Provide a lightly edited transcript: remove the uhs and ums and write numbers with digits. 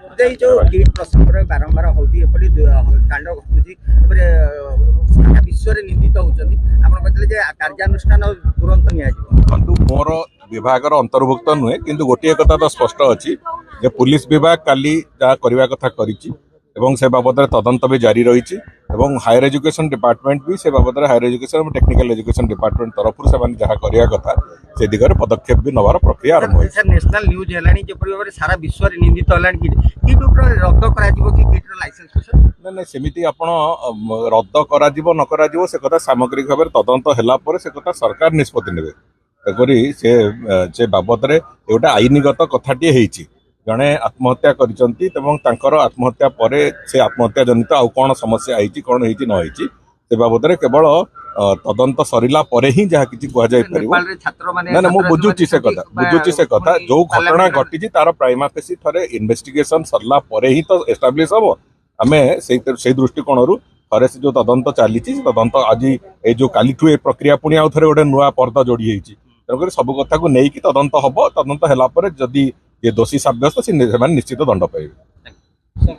ये जो किट प्रसंग बारंबार होती कांड घटुची सारा विश्व में निंदित होती कहते कार्यानुष्ठान तुरंत नि मोर विभाग अंतर्भुक्त नुहे किंतु गोटे कथा तो स्पष्ट अच्छी जे पुलिस विभाग काली जहाँ करने कथा करिछि एवं से बाबद तदंत भी जारी रही हायर एजुकेशन डिपार्टमेंट भी से बाबद हायर एजुकेशन और टेक्निकल एजुकेशन डिपार्टमेंट तरफ से जहाँ करने कथा से दिगरे पदक्षेप भी नवार प्रक्रिया आरंभ हो नेशनल न्यूज है जो सारा विश्व में निंदित है किट रद्द कर लाइसेंस ना सेमती आपण रद्द करा न करा से कथा सामग्रिक भाव तदंत है से कथा सरकार निष्पत्ति नेबे तेकरी से बाबद गोटे आईनगत कथाटी होती जड़े आत्महत्या करिसंती एवं तांकर आत्महत्या पर से आत्महत्या जनित आउ कौन समस्या आई कौन होती न होती से बाबद केवल तदंत सरिला परे ही जहाँ किसी कह ना मु बुझुची से कथा जो घटना घटी तार प्राइमा फेसी थरे इन्वेस्टिगेशन सरला परे ही तो एस्टाब्लिश हम आम से दृष्टिकोण थे से जो तदंत चली तदंत आज ये जो काली ए प्रक्रिया पुणी आउ थे गोटे नुआ पर्दा जोड़ी होती तेणुक सब कथा को लेकिन तदंत हम तदंत है जदि ये दोषी सब्यस्त से निश्चित दंड पाइबे।